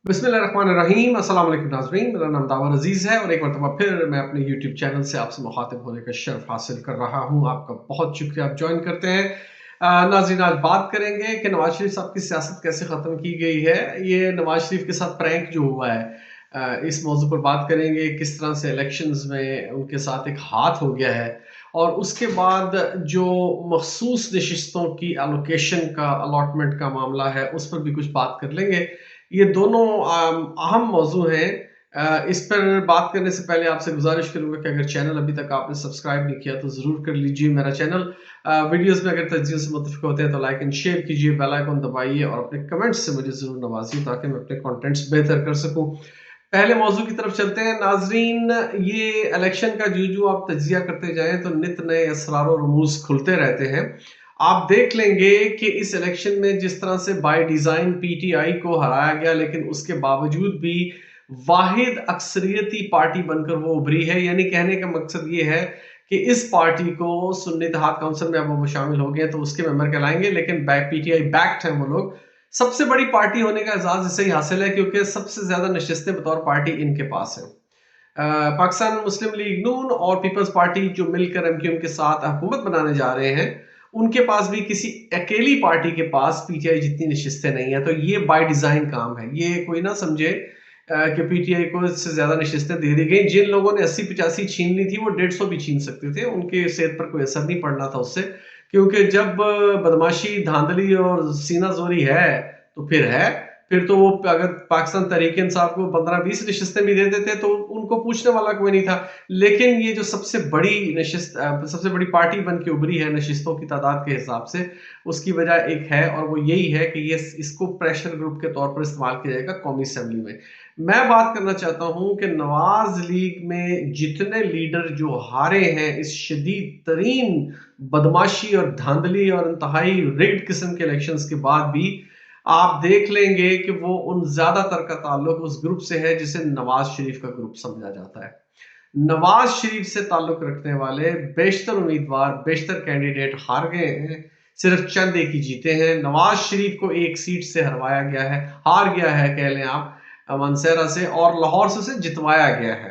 बिस्मिल्लाहिर्रहमानिर्रहीम। अस्सलाम वालेकुम नाज़रीन, मेरा नाम दावर अजीज़ है और एक मरतबा फिर मैं अपने यूट्यूब चैनल से आपसे मुखातिब होने का शर्फ हासिल कर रहा हूँ। आपका बहुत शुक्रिया, आप ज्वाइन करते हैं। नाज़रीन, आज बात करेंगे कि नवाज शरीफ साहब की सियासत कैसे ख़त्म की गई है। ये नवाज शरीफ के साथ प्रैंक जो हुआ है, इस मौजू पर बात करेंगे। किस तरह से इलेक्शंस में उनके साथ एक हाथ हो गया है और उसके बाद जो मखसूस नशिस्तों की एलोकेशन का अलॉटमेंट का मामला है, उस पर भी कुछ बात कर लेंगे। ये दोनों अहम मौजू हैं। इस पर बात करने से पहले आपसे गुजारिश करूंगा कि अगर चैनल अभी तक आपने सब्सक्राइब नहीं किया तो ज़रूर कर लीजिए मेरा चैनल। वीडियोस में अगर तज्ज़ीज़ से मुतफ़िक होते हैं तो लाइक एंड शेयर कीजिए, बेल आइकन दबाइए और अपने कमेंट्स से मुझे ज़रूर नवाजिए ताकि मैं अपने कंटेंट्स बेहतर कर सकूं। पहले मौजू की तरफ चलते हैं नाजरीन। ये इलेक्शन का जू आप तजिया करते जाएं तो नित नए असरार और रमूज खुलते रहते हैं। आप देख लेंगे कि इस इलेक्शन में जिस तरह से बाय डिजाइन पीटीआई को हराया गया, लेकिन उसके बावजूद भी वाहिद अक्सरियती पार्टी बनकर वो उभरी है। यानी कहने का मकसद ये है कि इस पार्टी को सुन्नी इत्तेहाद काउंसिल में अब वो शामिल हो गए तो उसके मेंबर कहलाएंगे, लेकिन बैक पीटीआई बैक्ड हैं वो लोग। सबसे बड़ी पार्टी होने का एजाज इससे ही हासिल है क्योंकि सबसे ज्यादा नशिस्तें बतौर पार्टी इनके पास हैं। पाकिस्तान मुस्लिम लीग नून और पीपल्स पार्टी जो मिलकर एमक्यूएम के साथ हुकूमत बनाने जा रहे हैं, उनके पास भी किसी अकेली पार्टी के पास पीटीआई जितनी नशिस्तें नहीं है। तो ये बाय डिजाइन काम है। ये कोई ना समझे कि पीटीआई को इससे ज्यादा नशिस्तें दे दी गई। जिन लोगों ने 80-85 छीन ली थी वो 150 भी छीन सकते थे, उनके सेहत पर कोई असर नहीं पड़ना था उससे। क्योंकि जब बदमाशी, धांधली और सीना जोरी है तो फिर है। फिर तो वो अगर पाकिस्तान तहरीक इंसाफ को 15-20 नशिस्तें भी दे देते तो उनको पूछने वाला कोई नहीं था। लेकिन ये जो सबसे बड़ी नशिस्त, सबसे बड़ी पार्टी बन के उभरी है नशिस्तों की तादाद के हिसाब से, उसकी वजह एक है और वो यही है कि ये इसको प्रेशर ग्रुप के तौर पर इस्तेमाल किया जाएगा कौमी असेंबली में। मैं बात करना चाहता हूं कि नवाज लीग में जितने लीडर जो हारे हैं इस शदीद तरीन बदमाशी और धांधली और इंतहाई रिग्ड किस्म के इलेक्शंस के बाद भी आप देख लेंगे कि वो उन ज्यादातर का ताल्लुक उस ग्रुप से है जिसे नवाज शरीफ का ग्रुप समझा जाता है। नवाज शरीफ से ताल्लुक रखने वाले बेशतर उम्मीदवार, बेशतर कैंडिडेट हार गए हैं। सिर्फ चंद एक ही जीते हैं। नवाज शरीफ को एक सीट से हरवाया गया है, हार गया है कह लें आप, मनसेरा से, और लाहौर से उसे जितवाया गया है।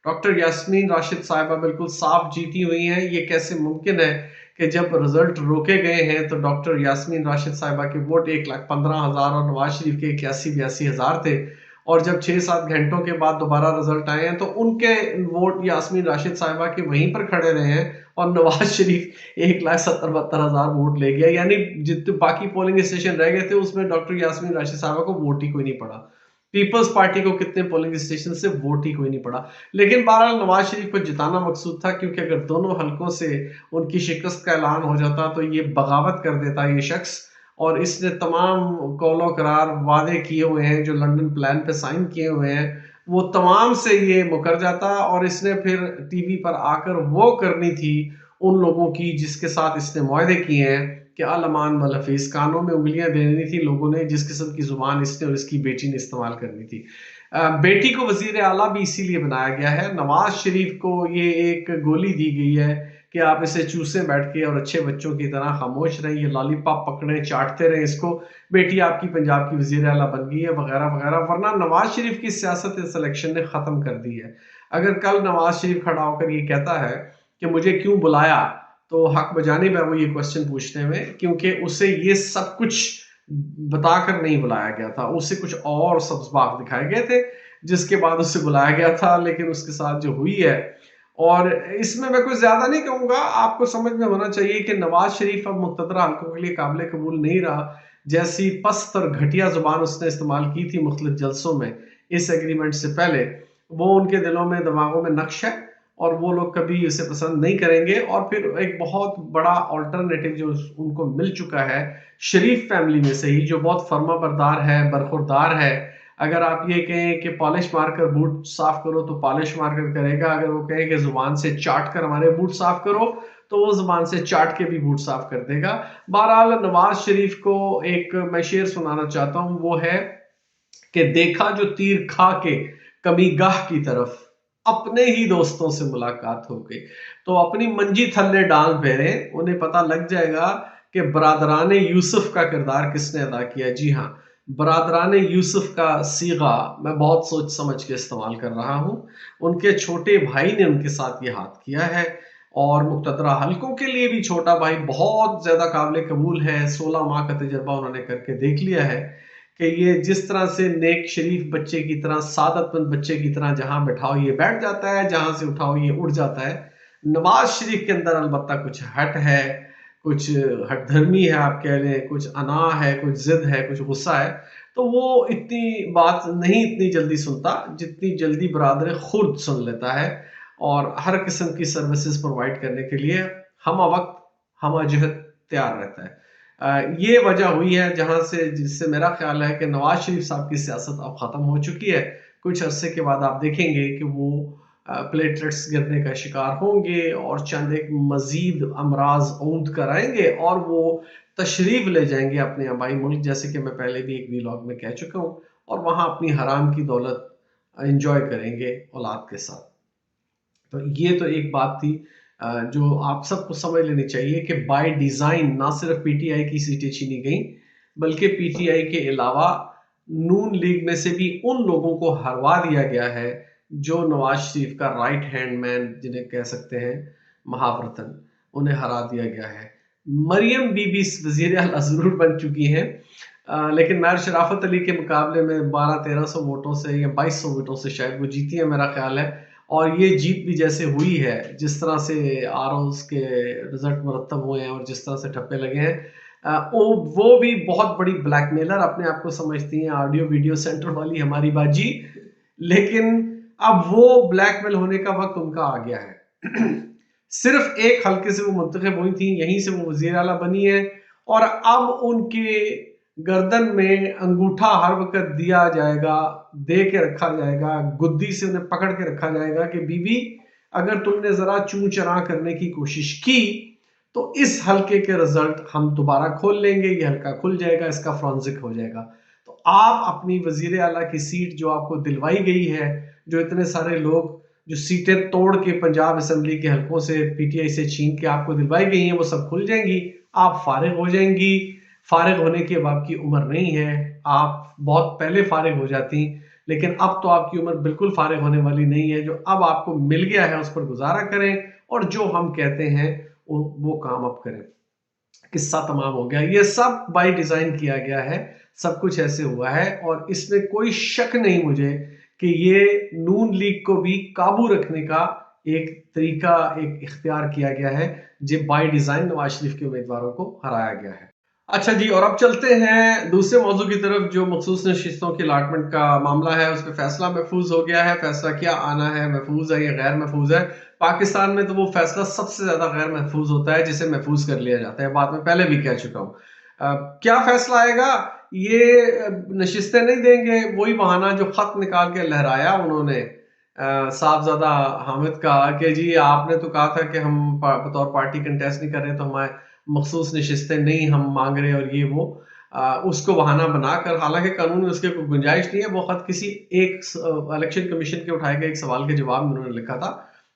डॉक्टर यास्मीन राशिद साहिबा बिल्कुल साफ जीती हुई हैं। ये कैसे मुमकिन है कि जब रिजल्ट रोके गए हैं तो डॉक्टर यास्मीन राशिद साहिबा के वोट 1,15,000 और नवाज शरीफ के 81-82 हज़ार थे, और जब 6-7 घंटों के बाद दोबारा रिजल्ट आए हैं तो उनके वोट यास्मीन राशिद साहिबा के वहीं पर खड़े रहे हैं और नवाज शरीफ 1,70-72 हज़ार वोट ले गया। यानी जितने बाकी पोलिंग स्टेशन रह गए थे उसमें डॉक्टर यास्मीन राशिद साहिबा को वोट ही कोई नहीं पड़ा। पीपल्स पार्टी को कितने पोलिंग स्टेशन से वोट ही कोई नहीं पड़ा। लेकिन बहरहाल नवाज शरीफ को जिताना मकसूद था, क्योंकि अगर दोनों हलकों से उनकी शिकस्त का ऐलान हो जाता तो ये बगावत कर देता ये शख्स। और इसने तमाम कौलो करार वादे किए हुए हैं जो लंदन प्लान पे साइन किए हुए हैं, वो तमाम से ये मुकर जाता और इसने फिर टीवी पर आकर वो करनी थी उन लोगों की जिसके साथ इसने मुआहदे किए हैं कि अल-अमान वल-हफीज़, कानों में उंगलियां देनी थी लोगों ने जिस किस्म की जुबान इसने और इसकी बेटी ने इस्तेमाल करनी थी। बेटी को वजीर आला भी इसीलिए बनाया गया है। नवाज शरीफ को ये एक गोली दी गई है कि आप इसे चूसे बैठ के और अच्छे बच्चों की तरह खामोश रहें, ये लॉलीपॉप पकड़े चाटते रहें इसको, बेटी आपकी पंजाब की वजीर आला बन गई है, वगैरह वगैरह। वरना नवाज शरीफ की सियासत इस इलेक्शन ने खत्म कर दी है। अगर कल नवाज शरीफ खड़ा होकर ये कहता है कि मुझे क्यों बुलाया, तो हक बजानिब है वो ये क्वेश्चन पूछने में, क्योंकि उसे ये सब कुछ बताकर नहीं बुलाया गया था। उसे कुछ और सब्ज बाग दिखाए गए थे जिसके बाद उसे बुलाया गया था। लेकिन उसके साथ जो हुई है, और इसमें मैं कुछ ज्यादा नहीं कहूंगा, आपको समझ में होना चाहिए कि नवाज शरीफ अब मुक़्तदरा हल्कों के लिए काबिल कबूल नहीं रहा। जैसी पस्त और घटिया जुबान उसने इस्तेमाल की थी मुख्तलिफ जलसों में इस एग्रीमेंट से पहले, वो उनके दिलों में दिमागों में नक्श है और वो लोग कभी उसे पसंद नहीं करेंगे। और फिर एक बहुत बड़ा ऑल्टरनेटिव जो उनको मिल चुका है शरीफ फैमिली में से ही, जो बहुत फर्मा बरदार है, बरखुरदार है। अगर आप ये कहें कि पॉलिश मारकर बूट साफ करो तो पॉलिश मारकर करेगा, अगर वो कहें कि जुबान से चाट कर हमारे बूट साफ करो तो वो जुबान से चाट के भी बूट साफ कर देगा। बहरहाल नवाज शरीफ को एक मैं शेर सुनाना चाहता हूँ, वो है कि देखा जो तीर खा के कभी गाह की तरफ, अपने ही दोस्तों से मुलाकात हो गई। तो अपनी मंजी थल्ले डाल फेरे, उन्हें पता लग जाएगा कि बरादरान यूसुफ का किरदार किसने अदा किया। जी हाँ, बरादरान यूसुफ का सीगा मैं बहुत सोच समझ के इस्तेमाल कर रहा हूँ। उनके छोटे भाई ने उनके साथ ये हाथ किया है और मुक़तदरा हलकों के लिए भी छोटा भाई बहुत ज़्यादा काबिल कबूल है। 16 माह का तजुर्बा उन्होंने करके देख लिया है कि ये जिस तरह से नेक शरीफ बच्चे की तरह, सादतमंद बच्चे की तरह जहाँ बैठाओ ये बैठ जाता है, जहाँ से उठाओ ये उड़ जाता है। नवाज़ शरीफ के अंदर अलबत्ता कुछ हट है, कुछ हठधर्मी है आप कह लें, कुछ अना है, कुछ ज़िद है, कुछ गुस्सा है। तो वो इतनी बात नहीं इतनी जल्दी सुनता, जितनी जल्दी बरादर खुर्द सुन लेता है और हर किस्म की सर्विसेज़ प्रोवाइड करने के लिए हमवक़्त, हमजहत तैयार रहता है। ये वजह हुई है जहाँ से जिससे मेरा ख्याल है कि नवाज़ शरीफ साहब की सियासत अब ख़त्म हो चुकी है। कुछ अरसे के बाद आप देखेंगे कि वो प्लेटलेट्स गिरने का शिकार होंगे और चंद एक मज़ीद अमराज औद कराएँगे और वो तशरीफ़ ले जाएँगे अपने आबाई मुल्क, जैसे कि मैं पहले भी एक व्लॉग में कह चुका हूँ, और वहाँ अपनी हराम की दौलत एन्जॉय करेंगे औलाद के साथ। तो ये तो एक बात थी जो आप सबको समझ लेनी चाहिए कि बाय डिज़ाइन ना सिर्फ पीटीआई की सीटें छीनी गई, बल्कि पीटीआई के अलावा नून लीग में से भी उन लोगों को हरवा दिया गया है जो नवाज शरीफ का राइट हैंड मैन जिन्हें कह सकते हैं महावरतन, उन्हें हरा दिया गया है। मरियम बीबी वज़ीर आला ज़रूर बन चुकी हैं, लेकिन महर शराफत अली के मुकाबले में 1200-1300 वोटों से या 2200 वोटों से शायद वो जीती है मेरा ख्याल है। और ये जीत भी जैसे हुई है, जिस तरह से आरओज़ के रिज़ल्ट मुरतब हुए हैं और जिस तरह से ठप्पे लगे हैं, वो भी बहुत बड़ी ब्लैकमेलर अपने आप को समझती हैं, ऑडियो वीडियो सेंटर वाली हमारी बाजी। लेकिन अब वो ब्लैकमेल होने का वक़्त उनका आ गया है। सिर्फ़ एक हल्के से वो मुंतखब हुई थी, यहीं से वो वज़ीर आला बनी है और अब उनके गर्दन में अंगूठा हर वक़्त दिया जाएगा, दे के रखा जाएगा, गुद्दी से उन्हें पकड़ के रखा जाएगा कि बीबी अगर तुमने ज़रा चूं-चरां करने की कोशिश की, तो इस हलके के रिज़ल्ट हम दोबारा खोल लेंगे, ये हलका खुल जाएगा, इसका फोरेंसिक हो जाएगा। तो आप अपनी वज़ीर आला की सीट जो आपको दिलवाई गई है, जो इतने सारे लोग जो सीटें तोड़ के पंजाब असेंबली के हलकों से पीटीआई से छीन के आपको दिलवाई गई हैं, वो सब खुल जाएँगी, आप फ़ारिग हो जाएँगी। फ़ारिग होने की अब आपकी उम्र नहीं है, आप बहुत पहले फ़ारिग हो जाती, लेकिन अब तो आपकी उम्र बिल्कुल फ़ारिग होने वाली नहीं है। जो अब आपको मिल गया है, उस पर गुज़ारा करें और जो हम कहते हैं, वो काम अब करें। किस्सा तमाम हो गया। ये सब बाय डिज़ाइन किया गया है, सब कुछ ऐसे हुआ है और इसमें कोई शक नहीं मुझे कि ये नून लीग को भी काबू रखने का एक तरीका, एक इख्तियार किया गया है, जो बाय डिज़ाइन नवाज़ शरीफ के उम्मीदवारों को हराया गया है। अच्छा जी, और अब चलते हैं दूसरे मौजू की तरफ, जो मखसूस नशिस्तों के अलाटमेंट का मामला है। उस पे फैसला महफूज हो गया है। फैसला क्या आना है, महफूज है या गैर महफूज है? पाकिस्तान में तो वो फैसला सबसे ज्यादा गैर महफूज होता है जिसे महफूज कर लिया जाता है। बात में पहले भी कह चुका हूँ। क्या फैसला आएगा? ये नशिस्तें नहीं देंगे, वही बहाना जो खत निकाल के लहराया उन्होंने साहबजादा हामिद का कि जी आपने तो कहा था कि हम बतौर पार्टी कंटेस्ट नहीं कर रहे, तो हमारे मखसूस नशिस्तें नहीं हम मांग रहे और ये वो उसको बहाना बनाकर, हालांकि कानून में उसके कोई गुंजाइश नहीं है। वो खत किसी एक इलेक्शन कमीशन के उठाए गए एक सवाल के जवाब में उन्होंने लिखा था।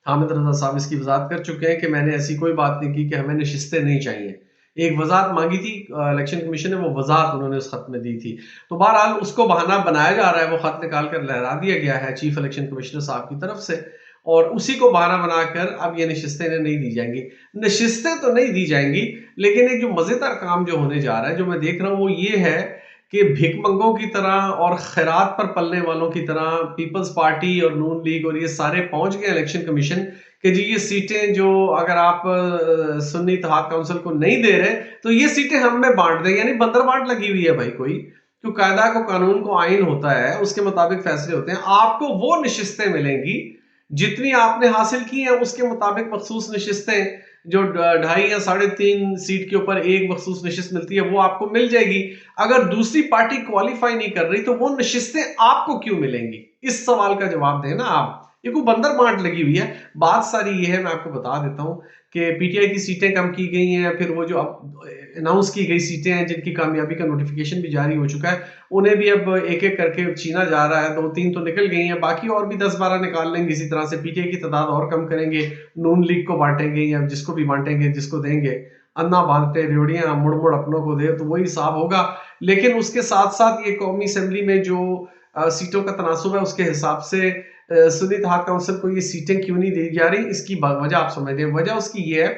हामिद रजा साहब इसकी वजाहत कर चुके हैं कि मैंने ऐसी कोई बात नहीं की कि हमें नशिस्तें नहीं चाहिए। एक वजाहत मांगी थी इलेक्शन कमीशन ने, वो वजाहत उन्होंने उस खत में दी थी। तो बहरहाल उसको बहाना बनाया जा रहा है, वो खत निकाल कर लहरा दिया गया है चीफ इलेक्शन कमिश्नर साहब की तरफ से, और उसी को बहाना बनाकर अब ये नशिस्तें नहीं दी जाएंगी। नशिस्तें तो नहीं दी जाएंगी, लेकिन एक जो मजेदार काम जो होने जा रहा है, जो मैं देख रहा हूं, वो ये है कि भिकमंगों की तरह और खैरात पर पलने वालों की तरह पीपल्स पार्टी और नून लीग और ये सारे पहुंच गए इलेक्शन कमीशन कि जी ये सीटें जो अगर आप सुन्नी इत्तेहाद काउंसिल को नहीं दे रहे, तो ये सीटें हम में बांट दें। यानी बंदर बांट लगी हुई है भाई। कोई जो कायदा को, कानून को, आइन होता है, उसके मुताबिक फैसले होते हैं। आपको वो नशिस्तें मिलेंगी जितनी आपने हासिल की है, उसके मुताबिक मखसूस नशिस्तें जो 2.5 या 3.5 सीट के ऊपर एक मखसूस नशिस्त मिलती है, वो आपको मिल जाएगी। अगर दूसरी पार्टी क्वालिफाई नहीं कर रही, तो वो नशिस्तें आपको क्यों मिलेंगी? इस सवाल का जवाब देना आप। ये कोई बंदर बांट लगी हुई है। बात सारी ये है, मैं आपको बता देता हूं कि पीटीआई की सीटें कम की गई हैं, फिर वो जो अब अनाउंस की गई सीटें हैं जिनकी कामयाबी का नोटिफिकेशन भी जारी हो चुका है, उन्हें भी अब एक एक करके छीना जा रहा है। 2-3 तो निकल गई हैं, बाकी और भी 10-12 निकाल लेंगे। इसी तरह से पीटीआई की तादाद और कम करेंगे, नून लीग को बांटेंगे या जिसको भी बांटेंगे, जिसको देंगे, अन्ना बांटे रेवड़ियां मुड़ मुड़ अपनों को दे, तो वही हिसाब होगा। लेकिन उसके साथ साथ ये कौमी असेंबली में जो सीटों का तनासुब है उसके हिसाब से सुन्नी इत्तेहाद काउंसिल को ये सीटें क्यों नहीं दी जा रही, इसकी वजह आप समझ लें। वजह उसकी ये है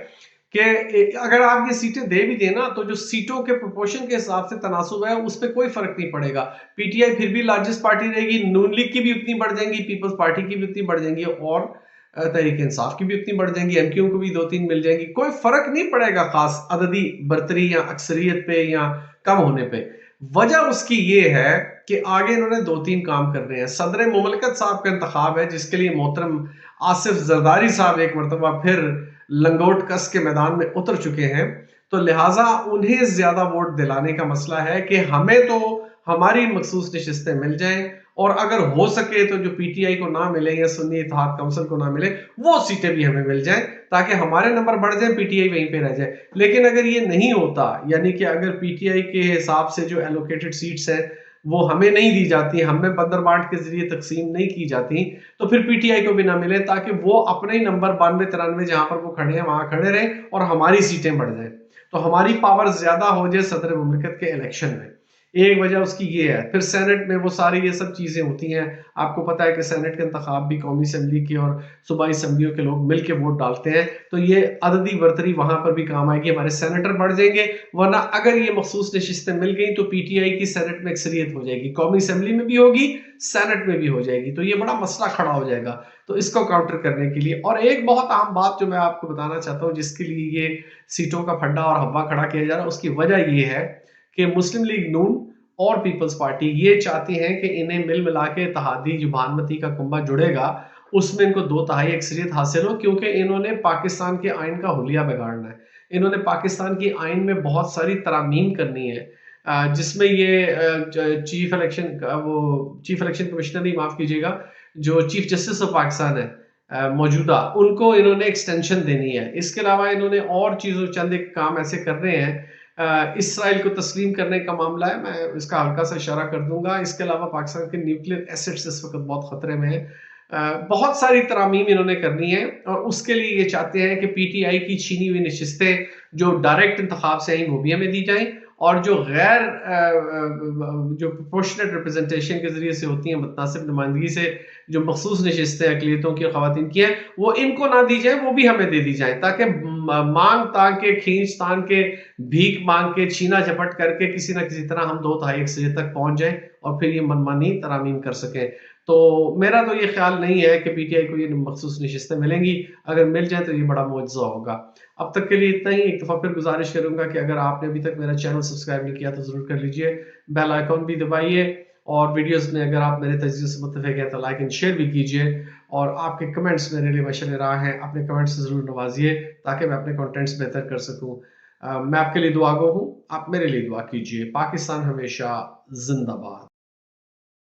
कि अगर आप ये सीटें दे भी देना तो जो सीटों के प्रोपोर्शन के हिसाब से तनासुब है उस पर कोई फर्क नहीं पड़ेगा। पीटीआई फिर भी लार्जेस्ट पार्टी रहेगी, नून लीग की भी उतनी बढ़ जाएंगी, पीपल्स पार्टी की भी उतनी बढ़ जाएंगी और तहरीक इंसाफ की भी उतनी बढ़ जाएंगी, एमक्यू को भी 2-3 मिल जाएंगी। कोई फर्क नहीं पड़ेगा खास अददी बरतरी या अक्सरियत पे या कम होने पे। वजह उसकी ये है कि आगे इन्होंने 2-3 काम करने हैं। सदर मुमलकत साहब का इंतखाब है जिसके लिए मोहतरम आसिफ जरदारी साहब एक मरतबा फिर लंगोट कस के मैदान में उतर चुके हैं, तो लिहाजा उन्हें ज्यादा वोट दिलाने का मसला है कि हमें तो हमारी मखसूस नशिस्तें मिल जाएं और अगर हो सके तो जो पीटीआई को ना मिले या सुन्नी इत्तेहाद काउंसिल को ना मिले वो सीटें भी हमें मिल जाएं ताकि हमारे नंबर बढ़ जाए, पीटीआई वहीं पे रह जाए। लेकिन अगर ये नहीं होता, यानी कि अगर पीटीआई के हिसाब से जो एलोकेटेड सीट्स हैं वो हमें नहीं दी जाती, हमें बंदर बांट के जरिए तकसीम नहीं की जाती, तो फिर पीटीआई को भी ना मिले ताकि वो अपने ही नंबर 92-93 जहां पर वो खड़े हैं वहां खड़े रहें और हमारी सीटें बढ़ जाए, तो हमारी पावर ज्यादा हो जाए सदर मुमलिकत के इलेक्शन में। एक वजह उसकी ये है। फिर सेनेट में वो सारी ये सब चीजें होती हैं, आपको पता है कि सेनेट के इंतखाब भी कौमी असेंबली की और सूबाई असेंबलियों के लोग मिलकर वोट डालते हैं, तो ये अददी बरतरी वहां पर भी काम आएगी, हमारे सेनेटर बढ़ जाएंगे। वरना अगर ये मखसूस नशिस्तें मिल गई तो पीटीआई की सेनेट में अक्सरियत हो जाएगी, कौमी असेंबली में भी होगी, सेनेट में भी हो जाएगी, तो ये बड़ा मसला खड़ा हो जाएगा। तो इसको काउंटर करने के लिए, और एक बहुत अहम बात जो मैं आपको बताना चाहता हूँ जिसके लिए ये सीटों का फड्डा और हवा खड़ा किया जा रहा है, उसकी वजह ये है कि मुस्लिम लीग नून और पीपल्स पार्टी ये चाहती हैं कि इन्हें मिल मिला के इत्तेहादी जो भानमती का कुंभा जुड़ेगा उसमें इनको 2/3 अक्सरियत हासिल हो, क्योंकि इन्होंने पाकिस्तान के आइन का हुलिया बिगाड़ना है। इन्होंने पाकिस्तान की आइन में बहुत सारी तरामीम करनी है, जिसमें ये चीफ इलेक्शन कमिश्नर ही माफ कीजिएगा, जो चीफ जस्टिस ऑफ पाकिस्तान है मौजूदा, उनको इन्होंने एक्सटेंशन देनी है। इसके अलावा इन्होंने और चीजों चंद एक काम ऐसे कर रहे हैं, इसराइल को तस्लीम करने का मामला है, मैं इसका हल्का सा इशारा कर दूंगा। इसके अलावा पाकिस्तान के न्यूक्लियर एसेट्स इस वक्त बहुत खतरे में है। बहुत सारी तरामीम इन्होंने करनी है और उसके लिए ये चाहते हैं कि पीटीआई की छीनी हुई नशिस्तें जो डायरेक्ट इंतखाब से आई वो भी हमें दी जाएं, और जो गैर जो प्रोपोर्शनेट रिप्रेजेंटेशन के जरिए से होती हैं, मुतनासिब नुमाइंदगी से जो मखसूस नशिस्तें अकलियतों की और खवातीन की हैं वो इनको ना दी जाए, वो भी हमें दे दी जाए, ताकि मांग तान के खींच तान के भीख मांग के छीना झपट करके किसी ना किसी तरह हम 2/3 अक्सरियत तक पहुंच जाए और फिर ये मनमानी तरामीम कर सकें। तो मेरा तो ये ख्याल नहीं है कि पीटीआई को ये मखसूस नशिस्तें मिलेंगी, अगर मिल जाए तो ये बड़ा मुआवजा होगा। अब तक के लिए इतना ही। एक दफ़ा फिर गुजारिश करूंगा कि अगर आपने अभी तक मेरा चैनल सब्सक्राइब नहीं किया तो जरूर कर लीजिए, बेल आइकॉन भी दबाइए, और वीडियोस में अगर आप मेरे तजज़िये से मुत्तफ़िक़ हैं तो लाइक एंड शेयर भी कीजिए, और आपके कमेंट्स मेरे लिए मशअल राह हैं, अपने कमेंट्स से ज़रूर नवाजिए ताकि मैं अपने कंटेंट्स बेहतर कर सकूं। मैं आपके लिए दुआ गो हूँ, आप मेरे लिए दुआ कीजिए। पाकिस्तान हमेशा जिंदाबाद।